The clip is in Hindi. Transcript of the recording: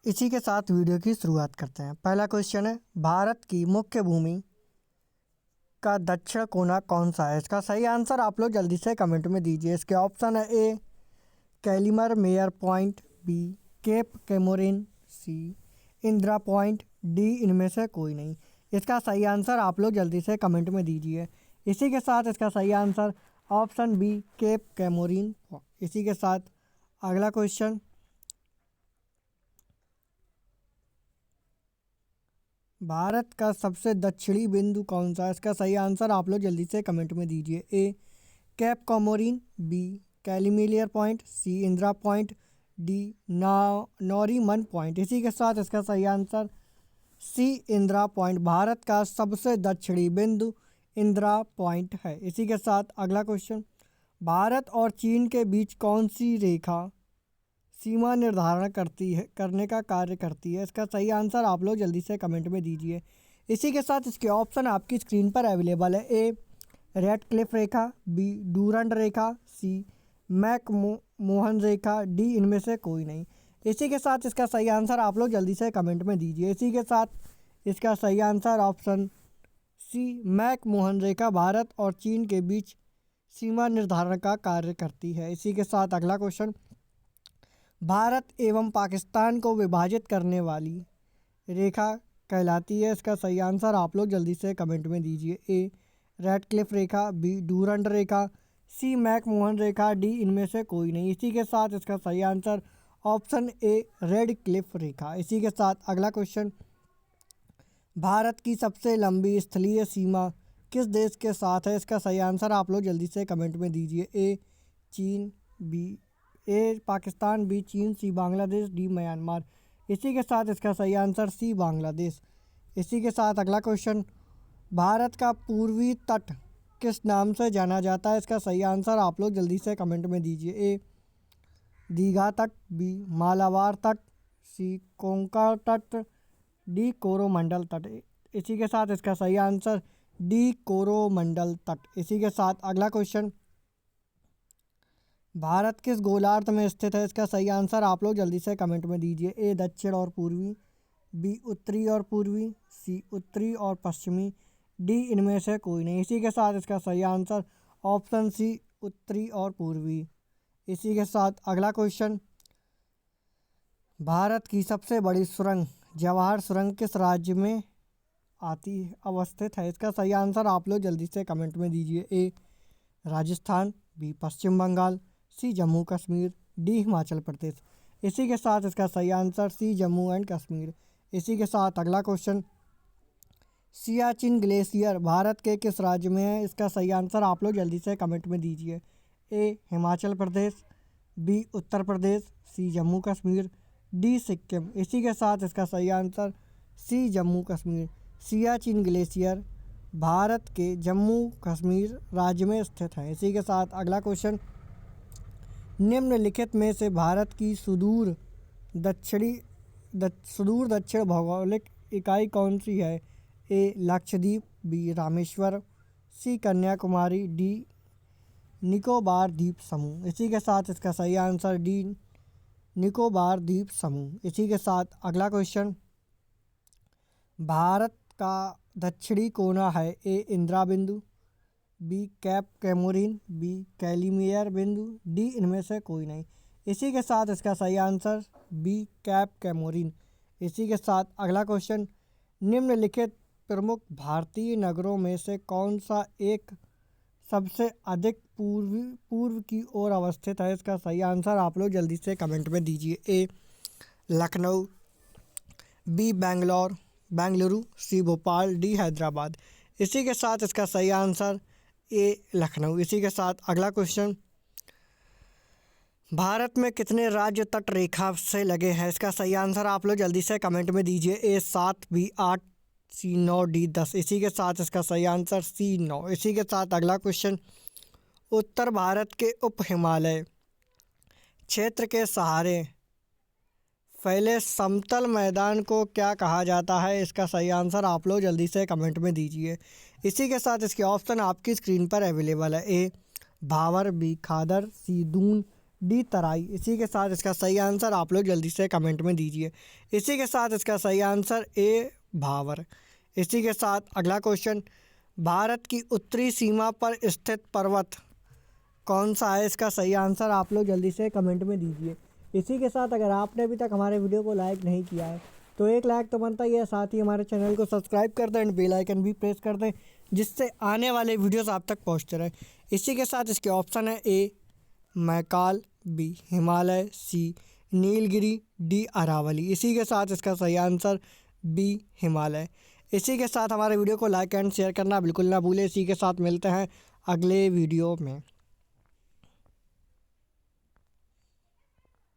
इसी के साथ वीडियो की शुरुआत करते हैं। पहला क्वेश्चन है, भारत की मुख्य भूमि का दक्षिण कोना कौन सा है? इसका सही आंसर आप लोग जल्दी से कमेंट में दीजिए। इसके ऑप्शन है ए कैलिमर मेयर point, B Cape Comorin, C Indira point, D इनमें से कोई नहीं। इसका सही आंसर आप लोग जल्दी से कमेंट में दीजिए। इसी के साथ इसका सही answer option B Cape Comorin. इसी के साथ अगला क्वेश्चन, भारत का सबसे दक्षिणी बिंदु कौन सा है? इसका सही आंसर आप लोग जल्दी से कमेंट में दीजिए। A Cape Comorin, B Calimere point, C Indira point, D Nariman point. इसी के साथ इसका सही answer C Indira point. Bharat का सबसे दक्षिणी बिंदु इंदिरा पॉइंट है। इसी के साथ अगला क्वेश्चन, भारत और चीन के बीच कौन सी रेखा सीमा निर्धारण करने का कार्य करती है? इसका सही आंसर आप लोग जल्दी से कमेंट में दीजिए। इसी के साथ इसके ऑप्शन आपकी स्क्रीन पर अवेलेबल है। ए रेडक्लिफ रेखा, बी डूरंड रेखा, सी मोहन रेखा, डी इनमें से कोई नहीं। इसी के साथ इसका सही आंसर आप लोग जल्दी से कमेंट में दीजिए। इसी के साथ इसका सही आंसर ऑप्शन सी मोहन रेखा भारत और चीन के बीच सीमा निर्धारण का कार्य करती है। इसी के साथ अगला क्वेश्चन, भारत एवं पाकिस्तान को विभाजित करने वाली रेखा कहलाती है? इसका सही आंसर आप लोग जल्दी से कमेंट में दीजिए। ए रेडक्लिफ रेखा, बी डूरंड रेखा, सी मोहन रेखा, डी इनमें से कोई नहीं। इसी के साथ इसका सही आंसर ऑप्शन ए रेडक्लिफ रेखा। इसी के साथ अगला क्वेश्चन, भारत की सबसे लंबी स्थलीय सीमा किस देश के साथ है? इसका सही आंसर आप लोग जल्दी से कमेंट में दीजिए। ए चीन, बी ए पाकिस्तान, बी चीन, सी बांग्लादेश, डी म्यांमार। इसी के साथ इसका सही आंसर सी बांग्लादेश। इसी के साथ अगला क्वेश्चन, भारत का पूर्वी तट किस नाम से जाना जाता है? इसका सही आंसर आप लोग जल्दी से कमेंट में दीजिए। ए दीघा तट, बी मालाबार तट, सी कोंकण तट, डी कोरोमंडल तट। इसी के साथ इसका सही आंसर डी कोरोमंडल तट। इसी के साथ अगला क्वेश्चन, भारत किस गोलार्ध में स्थित है? इसका सही आंसर आप लोग जल्दी से कमेंट में दीजिए। ए दक्षिण और पूर्वी, बी उत्तरी और पूर्वी, सी उत्तरी और पश्चिमी, डी इनमें से कोई नहीं। इसी के साथ इसका सही आंसर ऑप्शन सी उत्तरी और पूर्वी। इसी के साथ अगला क्वेश्चन, भारत की सबसे बड़ी सुरंग जवाहर सुरंग किस राज्य में अवस्थित है? इसका सही आंसर आप लोग जल्दी से कमेंट में दीजिए। A Rajasthan, B Paschim Bangal, C Jammu Kashmir, D Himachal Pradesh. इसी के साथ इसका सही answer C Jammu and Kashmir. इसी के साथ अगला क्वेश्चन, सियाचिन ग्लेशियर भारत के किस राज्य में है? इसका सही आंसर आप लोग जल्दी से कमेंट में दीजिए। A Himachal Pradesh, B Uttar Pradesh, C Jammu Kashmir, D Sikkim. इसी के साथ इसका सही answer C Jammu Kashmir. Siachen glacier Bharat के जम्मू कश्मीर राज्य में स्थित है। इसी के साथ अगला क्वेश्चन, निम्नलिखित में से भारत की सुदूर दक्षिण भौगोलिक इकाई कौन सी है? ए लक्षद्वीप, बी रामेश्वर, सी कन्याकुमारी, डी निकोबार द्वीप समूह। इसी के साथ इसका सही आंसर डी निकोबार द्वीप समूह। इसी के साथ अगला क्वेश्चन, भारत का दक्षिणी कोना है? ए इंदिरा बिंदु, बी कैप कैमोरिन, बी कैलिमियर बिंदु, डी इनमें से कोई नहीं। इसी के साथ इसका सही आंसर बी कैप कैमोरिन। इसी के साथ अगला क्वेश्चन, निम्नलिखित प्रमुख भारतीय नगरों में से कौन सा एक सबसे अधिक पूर्व की ओर अवस्थित है? इसका सही आंसर आप लोग जल्दी से कमेंट में दीजिए। ए लखनऊ, बी बेंगलुरु, सी भोपाल, डी हैदराबाद। इसी के साथ इसका सही आंसर ए लखनऊ। इसी के साथ अगला क्वेश्चन, भारत में कितने राज्य तट रेखा से लगे हैं? इसका सही आंसर आप लोग जल्दी से कमेंट में दीजिए। ए 7, बी 8, सी 9, डी 10। इसी के साथ इसका सही आंसर सी 9। इसी के साथ अगला क्वेश्चन, उत्तर भारत के उप हिमालय क्षेत्र के सहारे फैले समतल मैदान को क्या कहा जाता है? इसका सही आंसर आप लोग जल्दी से कमेंट में दीजिए। इसी के साथ इसके ऑप्शन आपकी स्क्रीन पर अवेलेबल है। ए भावर, बी खादर, सी दून, डी तराई। इसी के साथ इसका सही आंसर आप लोग जल्दी से कमेंट में दीजिए। इसी के साथ इसका सही आंसर ए भावर। इसी के साथ अगला क्वेश्चन, भारत की उत्तरी सीमा पर स्थित पर्वत कौन सा है? इसका सही आंसर आप लोग जल्दी से कमेंट में दीजिए। इसी के साथ अगर आपने अभी तक हमारे वीडियो को लाइक नहीं किया है तो एक लाइक तो बनता ही है, साथ ही हमारे चैनल को सब्सक्राइब कर दें एंड बेल आइकन भी प्रेस कर दें, जिससे आने वाले वीडियोस आप तक पहुंचते रहे। इसी के साथ इसके ऑप्शन है ए मैकाल, बी हिमालय, सी नीलगिरी, डी अरावली। इसी के साथ इसका सही आंसर बी हिमालय। इसी के साथ हमारे वीडियो को लाइक एंड शेयर करना बिल्कुल ना भूलें। इसी के साथ मिलते हैं अगले वीडियो में।